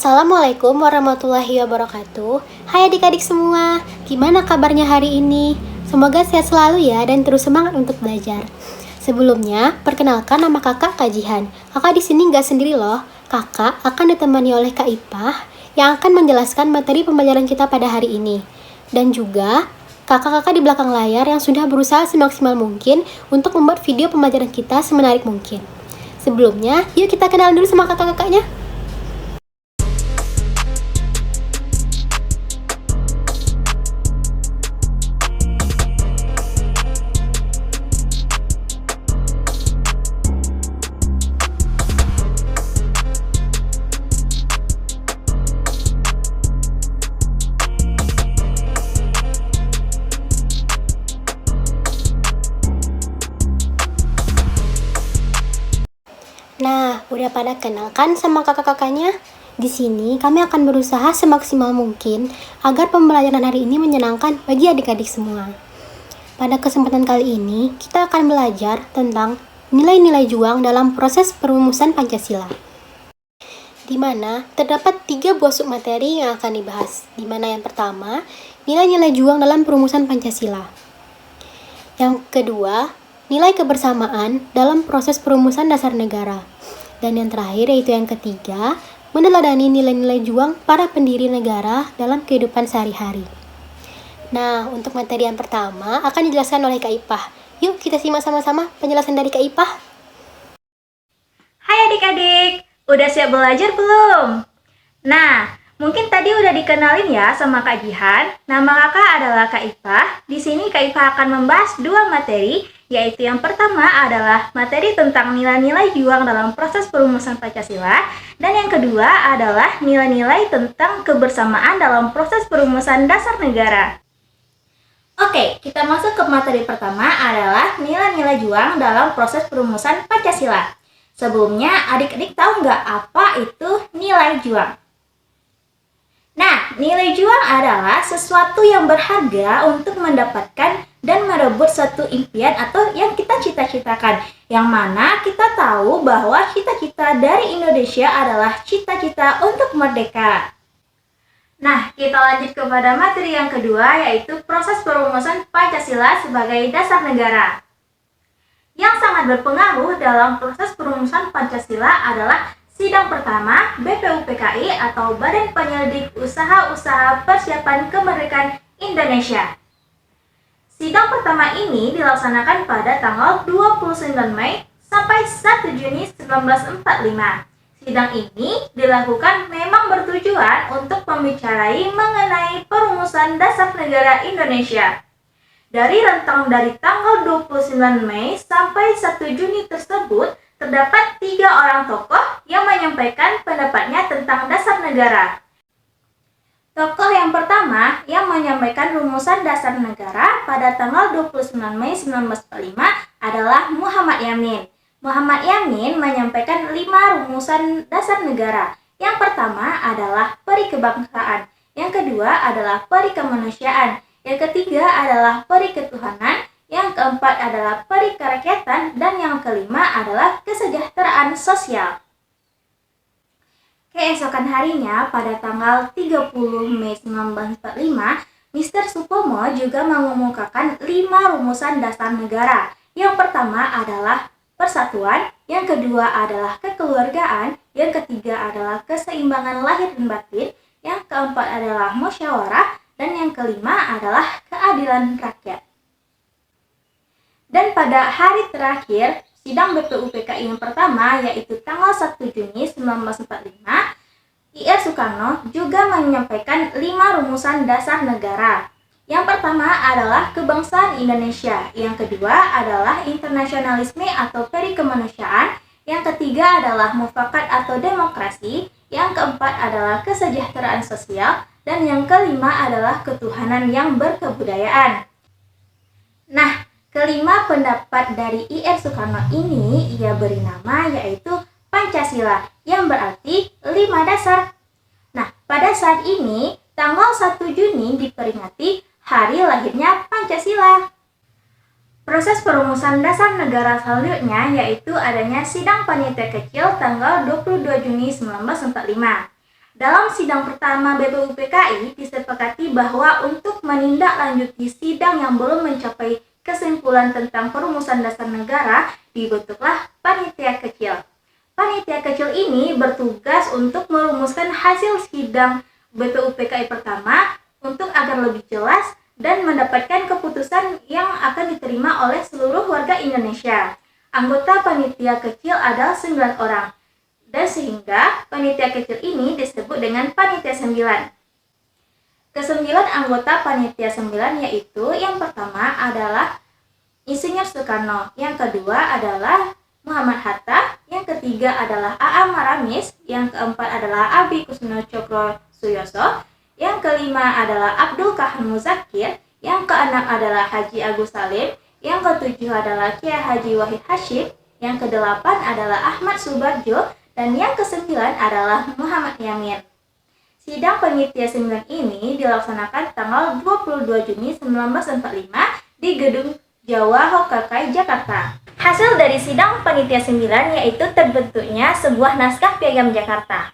Assalamualaikum warahmatullahi wabarakatuh. Hai adik-adik semua, gimana kabarnya hari ini? Semoga sehat selalu ya dan terus semangat untuk belajar. Sebelumnya, perkenalkan nama kakak Kak Jihan. Kakak di sini nggak sendiri loh. Kakak akan ditemani oleh Kak Ipah yang akan menjelaskan materi pembelajaran kita pada hari ini. Dan juga kakak-kakak di belakang layar yang sudah berusaha semaksimal mungkin untuk membuat video pembelajaran kita semenarik mungkin. Sebelumnya, yuk kita kenalan dulu sama kakak-kakaknya. Nah, udah pada kenal kan sama kakak-kakaknya? Di sini kami akan berusaha semaksimal mungkin agar pembelajaran hari ini menyenangkan bagi adik-adik semua. Pada kesempatan kali ini, kita akan belajar tentang nilai-nilai juang dalam proses perumusan Pancasila. Di mana terdapat 3 buah submateri yang akan dibahas. Di mana yang pertama, nilai-nilai juang dalam perumusan Pancasila. Yang kedua, nilai kebersamaan dalam proses perumusan dasar negara. Dan yang terakhir yaitu yang ketiga, meneladani nilai-nilai juang para pendiri negara dalam kehidupan sehari-hari. Nah, untuk materi yang pertama akan dijelaskan oleh Kak Ipah. Yuk kita simak sama-sama penjelasan dari Kak Ipah. Hai adik-adik, udah siap belajar belum? Nah, mungkin tadi udah dikenalin ya sama Kak Jihan. Nama kakak adalah Kak Ipah. Di sini Kak Ipah akan membahas 2 materi, yaitu yang pertama adalah materi tentang nilai-nilai juang dalam proses perumusan Pancasila, dan yang kedua adalah nilai-nilai tentang kebersamaan dalam proses perumusan dasar negara. Oke, kita masuk ke materi pertama adalah nilai-nilai juang dalam proses perumusan Pancasila. Sebelumnya, adik-adik tahu nggak apa itu nilai juang? Nah, nilai juang adalah sesuatu yang berharga untuk mendapatkan dan merebut suatu impian atau yang kita cita-citakan. Yang mana kita tahu bahwa cita-cita dari Indonesia adalah cita-cita untuk merdeka. Nah, kita lanjut kepada materi yang kedua, yaitu proses perumusan Pancasila sebagai dasar negara. Yang sangat berpengaruh dalam proses perumusan Pancasila adalah sidang pertama BPUPKI atau Badan Penyelidik Usaha-Usaha Persiapan Kemerdekaan Indonesia. Sidang pertama ini dilaksanakan pada tanggal 29 Mei sampai 1 Juni 1945. Sidang ini dilakukan memang bertujuan untuk membicarakan mengenai perumusan dasar negara Indonesia. Dari rentang dari tanggal 29 Mei sampai 1 Juni tersebut, terdapat 3 orang tokoh yang menyampaikan pendapatnya tentang dasar negara. Tokoh yang pertama yang menyampaikan rumusan dasar negara pada tanggal 29 Mei 1945 adalah Muhammad Yamin. Muhammad Yamin menyampaikan 5 rumusan dasar negara. Yang pertama adalah peri kebangsaan, yang kedua adalah peri kemanusiaan, yang ketiga adalah peri ketuhanan, yang keempat adalah peri kerakyatan, dan yang kelima adalah kesejahteraan sosial. Keesokan harinya, pada tanggal 30 Mei 1945, Mr. Supomo juga mengemukakan 5 rumusan dasar negara. Yang pertama adalah persatuan, yang kedua adalah kekeluargaan, yang ketiga adalah keseimbangan lahir dan batin, yang keempat adalah musyawarah, dan yang kelima adalah keadilan rakyat. Dan pada hari terakhir sidang BPUPKI yang pertama, yaitu tanggal 1 Juni 1945, Ir Soekarno juga menyampaikan 5 rumusan dasar negara. Yang pertama adalah kebangsaan Indonesia, yang kedua adalah internasionalisme atau peri kemanusiaan, yang ketiga adalah mufakat atau demokrasi, yang keempat adalah kesejahteraan sosial, dan yang kelima adalah ketuhanan yang berkebudayaan. Nah, kelima pendapat dari Ir Soekarno ini ia beri nama yaitu Pancasila, yang berarti 5 dasar. Nah, pada saat ini, tanggal 1 Juni diperingati hari lahirnya Pancasila. Proses perumusan dasar negara selanjutnya yaitu adanya sidang panitia kecil tanggal 22 Juni 1945. Dalam sidang pertama BPUPKI disepakati bahwa untuk menindaklanjuti sidang yang belum mencapai kesimpulan tentang perumusan dasar negara, dibentuklah panitia kecil. Panitia kecil ini bertugas untuk merumuskan hasil sidang BPUPKI pertama untuk agar lebih jelas dan mendapatkan keputusan yang akan diterima oleh seluruh warga Indonesia. Anggota panitia kecil adalah 9 orang. Dan sehingga panitia kecil ini disebut dengan panitia 9. Kesembilan anggota panitia 9 yaitu yang pertama adalah Insinyur Soekarno, yang kedua adalah Muhammad Hatta, yang ketiga adalah A.A. Maramis, yang keempat adalah Abi Kusno Cokro Suyoso, yang kelima adalah Abdul Kahar Muzakir, yang keenam adalah Haji Agus Salim, yang ketujuh adalah Kiai Haji Wahid Hashim, yang kedelapan adalah Ahmad Subarjo, dan yang kesembilan adalah Muhammad Yamin. Sidang panitia 9 ini dilaksanakan tanggal 22 Juni 1945 di Gedung Jawa Hokakai, Jakarta. Hasil dari sidang panitia 9 yaitu terbentuknya sebuah naskah Piagam Jakarta.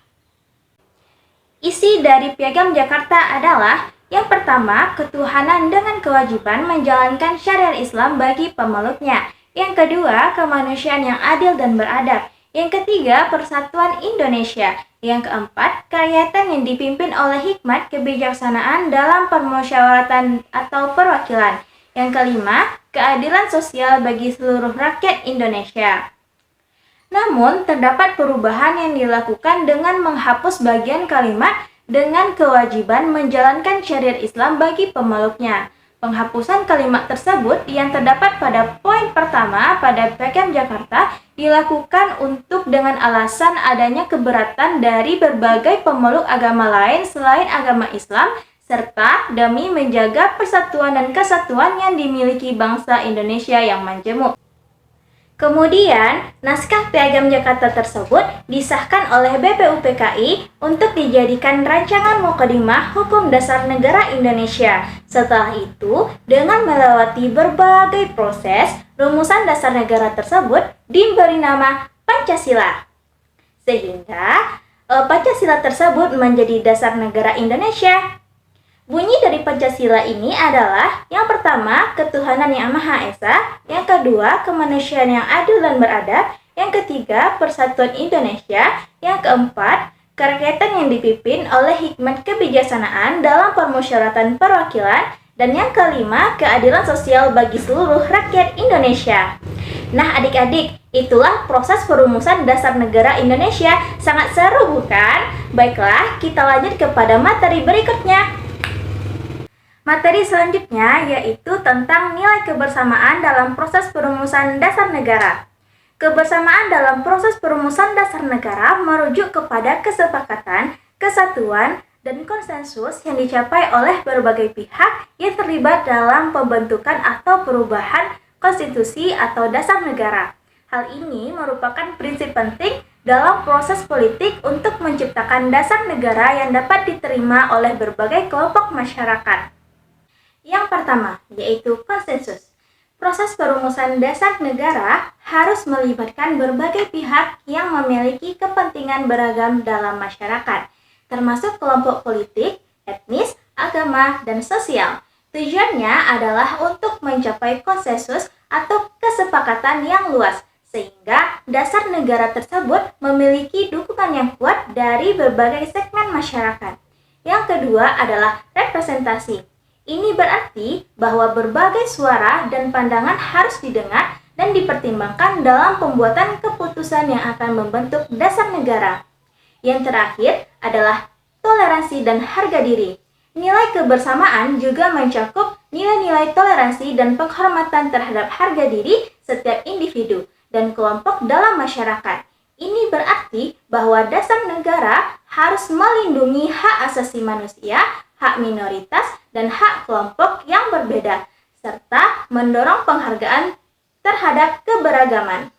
Isi dari Piagam Jakarta adalah yang pertama, ketuhanan dengan kewajiban menjalankan syariat Islam bagi pemeluknya. Yang kedua, kemanusiaan yang adil dan beradab. Yang ketiga, persatuan Indonesia. Yang keempat, kerakyatan yang dipimpin oleh hikmat kebijaksanaan dalam permusyawaratan atau perwakilan. Yang kelima, keadilan sosial bagi seluruh rakyat Indonesia. Namun, terdapat perubahan yang dilakukan dengan menghapus bagian kalimat dengan kewajiban menjalankan syariat Islam bagi pemeluknya. Penghapusan kalimat tersebut yang terdapat pada poin pertama pada Piagam Jakarta dilakukan dengan alasan adanya keberatan dari berbagai pemeluk agama lain selain agama Islam, serta demi menjaga persatuan dan kesatuan yang dimiliki bangsa Indonesia yang majemuk. Kemudian, naskah Piagam Jakarta tersebut disahkan oleh BPUPKI untuk dijadikan rancangan Mukadimah Hukum Dasar Negara Indonesia. Setelah itu, dengan melewati berbagai proses, rumusan dasar negara tersebut diberi nama Pancasila. Sehingga, Pancasila tersebut menjadi dasar negara Indonesia. Bunyi dari Pancasila ini adalah yang pertama, ketuhanan yang Maha Esa, yang kedua, kemanusiaan yang adil dan beradab, yang ketiga, persatuan Indonesia, yang keempat, kerakyatan yang dipimpin oleh hikmat kebijaksanaan dalam permusyawaratan perwakilan, dan yang kelima, keadilan sosial bagi seluruh rakyat Indonesia. Nah adik-adik, itulah proses perumusan dasar negara Indonesia. Sangat seru bukan? Baiklah, kita lanjut kepada materi berikutnya. Materi selanjutnya yaitu tentang nilai kebersamaan dalam proses perumusan dasar negara. Kebersamaan dalam proses perumusan dasar negara merujuk kepada kesepakatan, kesatuan, dan konsensus yang dicapai oleh berbagai pihak yang terlibat dalam pembentukan atau perubahan konstitusi atau dasar negara. Hal ini merupakan prinsip penting dalam proses politik untuk menciptakan dasar negara yang dapat diterima oleh berbagai kelompok masyarakat. Yang pertama, yaitu konsensus. Proses perumusan dasar negara harus melibatkan berbagai pihak yang memiliki kepentingan beragam dalam masyarakat, termasuk kelompok politik, etnis, agama, dan sosial. Tujuannya adalah untuk mencapai konsensus atau kesepakatan yang luas, sehingga dasar negara tersebut memiliki dukungan yang kuat dari berbagai segmen masyarakat. Yang kedua adalah representasi. Ini berarti bahwa berbagai suara dan pandangan harus didengar dan dipertimbangkan dalam pembuatan keputusan yang akan membentuk dasar negara. Yang terakhir adalah toleransi dan harga diri. Nilai kebersamaan juga mencakup nilai-nilai toleransi dan penghormatan terhadap harga diri setiap individu dan kelompok dalam masyarakat. Ini berarti bahwa dasar negara harus melindungi hak asasi manusia, hak minoritas, dan hak kelompok yang berbeda, serta mendorong penghargaan terhadap keberagaman.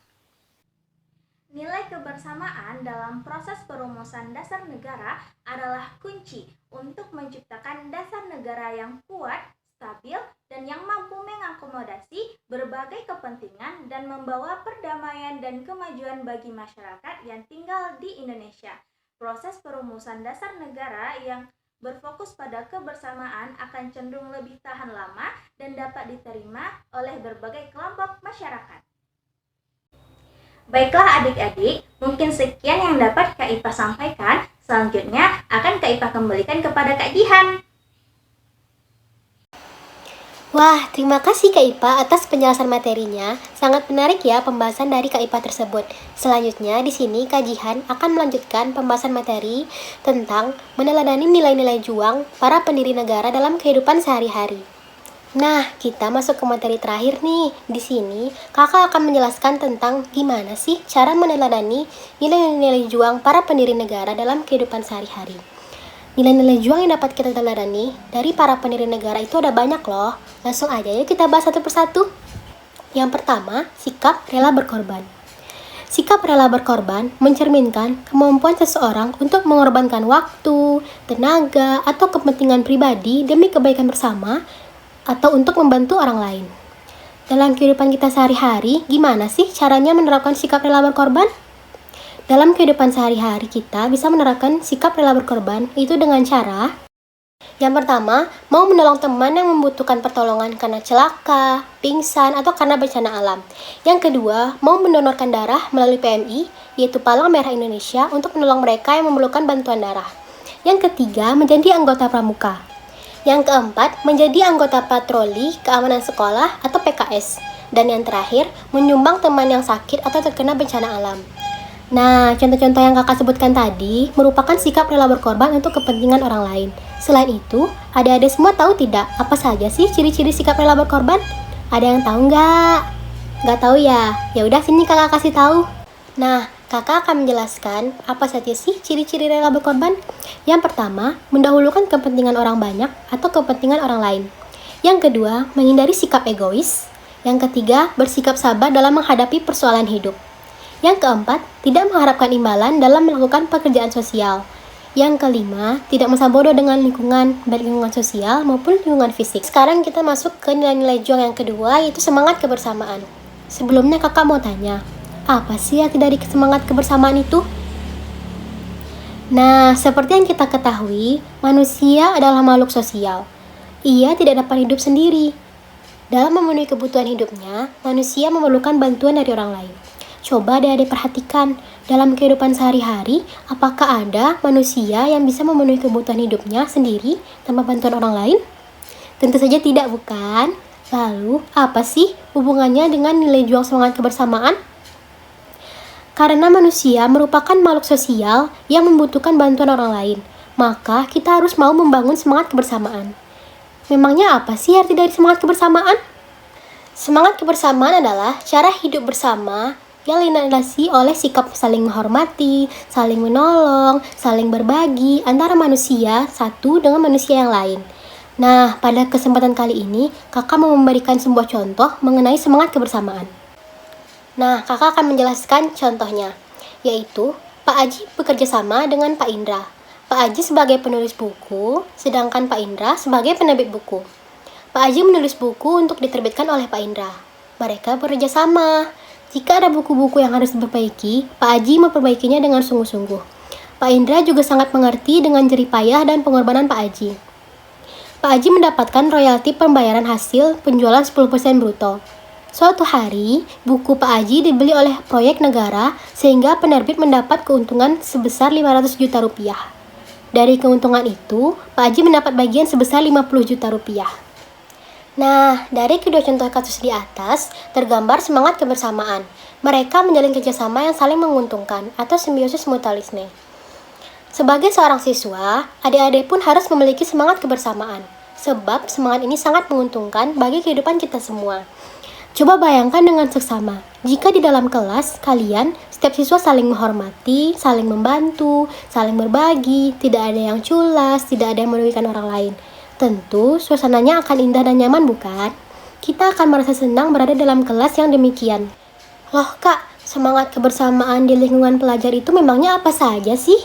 Nilai kebersamaan dalam proses perumusan dasar negara adalah kunci untuk menciptakan dasar negara yang kuat, stabil, dan yang mampu mengakomodasi berbagai kepentingan dan membawa perdamaian dan kemajuan bagi masyarakat yang tinggal di Indonesia. proses perumusan dasar negara yang berfokus pada kebersamaan akan cenderung lebih tahan lama dan dapat diterima oleh berbagai kelompok masyarakat. Baiklah adik-adik, mungkin sekian yang dapat Kak Ipa sampaikan. Selanjutnya akan Kak Ipa kembalikan kepada Kak Jihan. Wah, terima kasih Kak Ipa atas penjelasan materinya. Sangat menarik ya pembahasan dari Kak Ipa tersebut. Selanjutnya di sini Kak Jihan akan melanjutkan pembahasan materi tentang meneladani nilai-nilai juang para pendiri negara dalam kehidupan sehari-hari. Nah, kita masuk ke materi terakhir nih. Di sini, Kakak akan menjelaskan tentang gimana sih cara meneladani nilai-nilai juang para pendiri negara dalam kehidupan sehari-hari. Nilai-nilai juang yang dapat kita teladani dari para pendiri negara itu ada banyak loh. Langsung aja yuk kita bahas satu persatu. Yang pertama, sikap rela berkorban. Sikap rela berkorban mencerminkan kemampuan seseorang untuk mengorbankan waktu, tenaga, atau kepentingan pribadi demi kebaikan bersama atau untuk membantu orang lain. Dalam kehidupan kita sehari-hari, gimana sih caranya menerapkan sikap rela berkorban? Dalam kehidupan sehari-hari kita bisa menerapkan sikap rela berkorban itu dengan cara yang pertama, mau menolong teman yang membutuhkan pertolongan karena celaka, pingsan, atau karena bencana alam. Yang kedua, mau mendonorkan darah melalui PMI, yaitu Palang Merah Indonesia, untuk menolong mereka yang memerlukan bantuan darah. Yang ketiga, menjadi anggota pramuka. Yang keempat, menjadi anggota patroli keamanan sekolah atau PKS. Dan yang terakhir, menyumbang teman yang sakit atau terkena bencana alam. Nah, contoh-contoh yang kakak sebutkan tadi merupakan sikap rela berkorban untuk kepentingan orang lain. Selain itu, adik-adik semua tahu tidak apa saja sih ciri-ciri sikap rela berkorban? Ada yang tahu nggak? Nggak tahu ya? Ya udah sini kakak kasih tahu. Nah, kakak akan menjelaskan apa saja sih ciri-ciri rela berkorban. Yang pertama, mendahulukan kepentingan orang banyak atau kepentingan orang lain. Yang kedua, menghindari sikap egois. Yang ketiga, bersikap sabar dalam menghadapi persoalan hidup. Yang keempat, tidak mengharapkan imbalan dalam melakukan pekerjaan sosial. Yang kelima, tidak masa bodoh dengan lingkungan, baik lingkungan sosial maupun lingkungan fisik. Sekarang kita masuk ke nilai-nilai juang yang kedua, yaitu semangat kebersamaan. Sebelumnya kakak mau tanya, apa sih arti dari semangat kebersamaan itu? Nah, seperti yang kita ketahui, manusia adalah makhluk sosial. Ia tidak dapat hidup sendiri. Dalam memenuhi kebutuhan hidupnya, manusia memerlukan bantuan dari orang lain. Coba adik-adik perhatikan, dalam kehidupan sehari-hari, apakah ada manusia yang bisa memenuhi kebutuhan hidupnya sendiri tanpa bantuan orang lain? Tentu saja tidak, bukan? Lalu, apa sih hubungannya dengan nilai juang semangat kebersamaan? Karena manusia merupakan makhluk sosial yang membutuhkan bantuan orang lain, maka kita harus mau membangun semangat kebersamaan. Memangnya apa sih arti dari semangat kebersamaan? Semangat kebersamaan adalah cara hidup bersama yang dilandasi oleh sikap saling menghormati, saling menolong, saling berbagi antara manusia satu dengan manusia yang lain. Nah, pada kesempatan kali ini, kakak mau memberikan sebuah contoh mengenai semangat kebersamaan. Nah, kakak akan menjelaskan contohnya, yaitu Pak Aji bekerja sama dengan Pak Indra. Pak Aji sebagai penulis buku, sedangkan Pak Indra sebagai penerbit buku. Pak Aji menulis buku untuk diterbitkan oleh Pak Indra. Mereka bekerja sama. Jika ada buku-buku yang harus diperbaiki, Pak Aji memperbaikinya dengan sungguh-sungguh. Pak Indra juga sangat mengerti dengan jerih payah dan pengorbanan Pak Aji. Pak Aji mendapatkan royalti pembayaran hasil penjualan 10% bruto. Suatu hari, buku Pak Aji dibeli oleh proyek negara sehingga penerbit mendapat keuntungan sebesar 500 juta rupiah. Dari keuntungan itu, Pak Aji mendapat bagian sebesar 50 juta rupiah. Nah, dari kedua contoh kasus di atas, tergambar semangat kebersamaan. Mereka menjalin kerjasama yang saling menguntungkan atau simbiosis mutualisme. Sebagai seorang siswa, adik-adik pun harus memiliki semangat kebersamaan, sebab semangat ini sangat menguntungkan bagi kehidupan kita semua. Coba bayangkan dengan seksama, jika di dalam kelas kalian, setiap siswa saling menghormati, saling membantu, saling berbagi, tidak ada yang culas, tidak ada yang merugikan orang lain. Tentu, suasananya akan indah dan nyaman, bukan? Kita akan merasa senang berada dalam kelas yang demikian. Loh kak, semangat kebersamaan di lingkungan pelajar itu memangnya apa saja sih?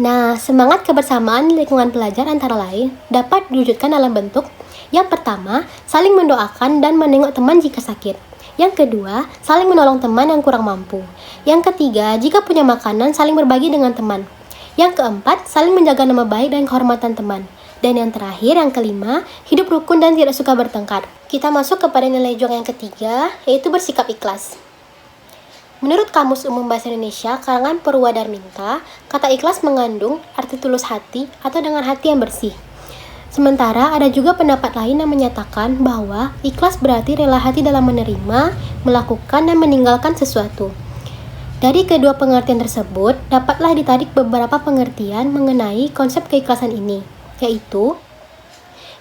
Nah, semangat kebersamaan di lingkungan pelajar antara lain dapat diwujudkan dalam bentuk yang pertama, saling mendoakan dan menengok teman jika sakit. Yang kedua, saling menolong teman yang kurang mampu. Yang ketiga, jika punya makanan, saling berbagi dengan teman. Yang keempat, saling menjaga nama baik dan kehormatan teman. Dan yang terakhir, yang kelima, hidup rukun dan tidak suka bertengkar. Kita masuk kepada nilai juang yang ketiga, yaitu bersikap ikhlas. Menurut Kamus Umum Bahasa Indonesia, karangan Purwadarminta, kata ikhlas mengandung arti tulus hati atau dengan hati yang bersih. Sementara ada juga pendapat lain yang menyatakan bahwa ikhlas berarti rela hati dalam menerima, melakukan, dan meninggalkan sesuatu. Dari kedua pengertian tersebut, dapatlah ditarik beberapa pengertian mengenai konsep keikhlasan ini, yaitu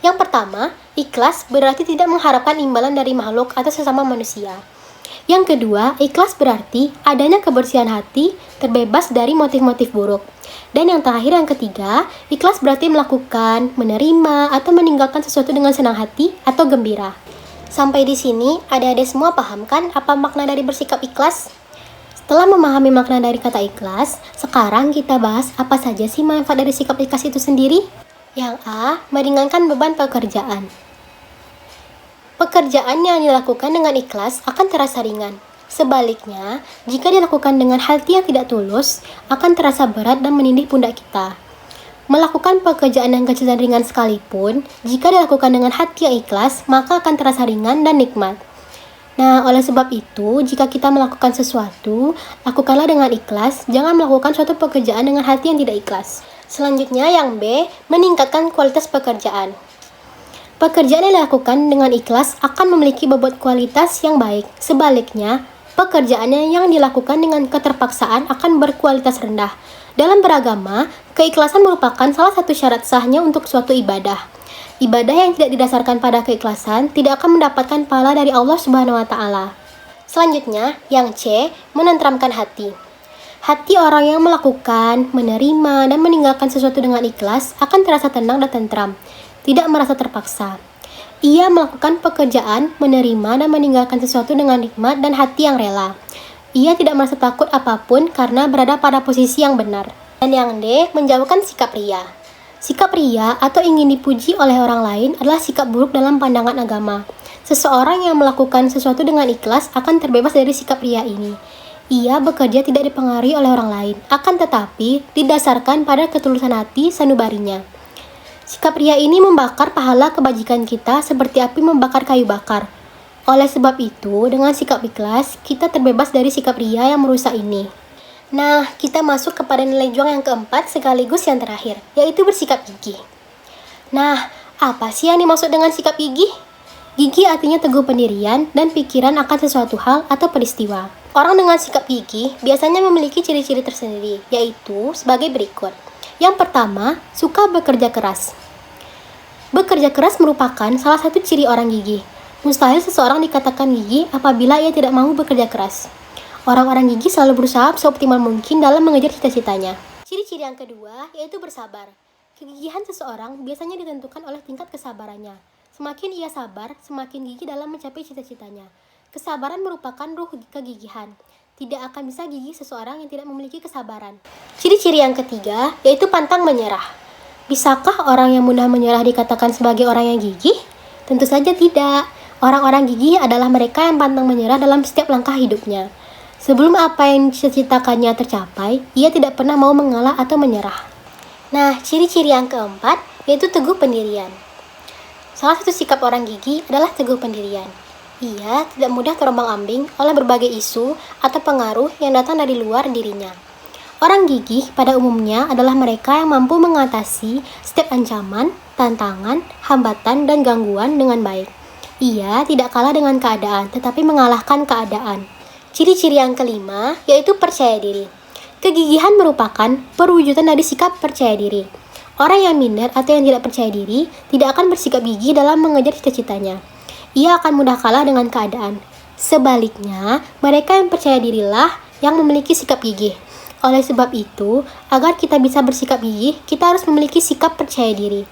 yang pertama, ikhlas berarti tidak mengharapkan imbalan dari makhluk atau sesama manusia. Yang kedua, ikhlas berarti adanya kebersihan hati, terbebas dari motif-motif buruk. Dan yang terakhir, yang ketiga, ikhlas berarti melakukan, menerima, atau meninggalkan sesuatu dengan senang hati atau gembira. Sampai di sini, adik-adik semua paham kan apa makna dari bersikap ikhlas? Setelah memahami makna dari kata ikhlas, sekarang kita bahas apa saja sih manfaat dari sikap ikhlas itu sendiri? Yang A, meringankan beban pekerjaan. Pekerjaan yang dilakukan dengan ikhlas akan terasa ringan. Sebaliknya, jika dilakukan dengan hati yang tidak tulus, akan terasa berat dan menindih pundak kita. Melakukan pekerjaan yang kecil dan ringan sekalipun, jika dilakukan dengan hati yang ikhlas, maka akan terasa ringan dan nikmat. Nah, oleh sebab itu, jika kita melakukan sesuatu, lakukanlah dengan ikhlas, jangan melakukan suatu pekerjaan dengan hati yang tidak ikhlas. Selanjutnya, yang B, meningkatkan kualitas pekerjaan. Pekerjaan yang dilakukan dengan ikhlas akan memiliki bobot kualitas yang baik. Sebaliknya, pekerjaannya yang dilakukan dengan keterpaksaan akan berkualitas rendah. Dalam beragama, keikhlasan merupakan salah satu syarat sahnya untuk suatu ibadah. Ibadah yang tidak didasarkan pada keikhlasan tidak akan mendapatkan pahala dari Allah Subhanahu wa Ta'ala. Selanjutnya, yang C, menenteramkan hati. Hati orang yang melakukan, menerima, dan meninggalkan sesuatu dengan ikhlas akan terasa tenang dan tentram, tidak merasa terpaksa. Ia melakukan pekerjaan, menerima, dan meninggalkan sesuatu dengan nikmat dan hati yang rela. Ia tidak merasa takut apapun karena berada pada posisi yang benar. Dan yang D, menjauhkan sikap ria. Sikap ria atau ingin dipuji oleh orang lain adalah sikap buruk dalam pandangan agama. Seseorang yang melakukan sesuatu dengan ikhlas akan terbebas dari sikap ria ini. Ia bekerja tidak dipengaruhi oleh orang lain, akan tetapi didasarkan pada ketulusan hati sanubarinya. Sikap ria ini membakar pahala kebajikan kita seperti api membakar kayu bakar. Oleh sebab itu, dengan sikap ikhlas, kita terbebas dari sikap ria yang merusak ini. Nah, kita masuk kepada nilai juang yang keempat sekaligus yang terakhir, yaitu bersikap gigih. Nah, apa sih yang dimaksud dengan sikap gigih? Gigih artinya teguh pendirian dan pikiran akan sesuatu hal atau peristiwa. Orang dengan sikap gigih biasanya memiliki ciri-ciri tersendiri, yaitu sebagai berikut. Yang pertama, suka bekerja keras. Bekerja keras merupakan salah satu ciri orang gigih. Mustahil seseorang dikatakan gigih apabila ia tidak mau bekerja keras. Orang-orang gigih selalu berusaha seoptimal mungkin dalam mengejar cita-citanya. Ciri-ciri yang kedua yaitu bersabar. Kegigihan seseorang biasanya ditentukan oleh tingkat kesabarannya. Semakin ia sabar, semakin gigih dalam mencapai cita-citanya. Kesabaran merupakan ruh kegigihan. Tidak akan bisa gigih seseorang yang tidak memiliki kesabaran. Ciri-ciri yang ketiga yaitu pantang menyerah. Bisakah orang yang mudah menyerah dikatakan sebagai orang yang gigih? Tentu saja tidak. Orang-orang gigih adalah mereka yang pantang menyerah dalam setiap langkah hidupnya. Sebelum apa yang dicita-citakannya tercapai, ia tidak pernah mau mengalah atau menyerah. Nah, ciri-ciri yang keempat yaitu teguh pendirian. Salah satu sikap orang gigih adalah teguh pendirian. Ia tidak mudah terombang-ambing oleh berbagai isu atau pengaruh yang datang dari luar dirinya. Orang gigih pada umumnya adalah mereka yang mampu mengatasi setiap ancaman, tantangan, hambatan, dan gangguan dengan baik. Ia tidak kalah dengan keadaan, tetapi mengalahkan keadaan. Ciri-ciri yang kelima yaitu percaya diri. Kegigihan merupakan perwujudan dari sikap percaya diri. Orang yang minder atau yang tidak percaya diri tidak akan bersikap gigih dalam mengejar cita-citanya. Ia akan mudah kalah dengan keadaan. Sebaliknya, mereka yang percaya dirilah yang memiliki sikap gigih. Oleh sebab itu, agar kita bisa bersikap gigih, kita harus memiliki sikap percaya diri.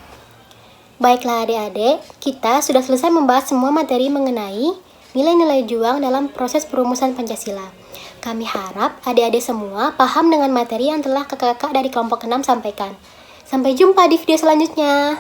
Baiklah adik-adik, kita sudah selesai membahas semua materi mengenai nilai-nilai juang dalam proses perumusan Pancasila. Kami harap adik-adik semua paham dengan materi yang telah kakak-kakak dari kelompok 6 sampaikan. Sampai jumpa di video selanjutnya.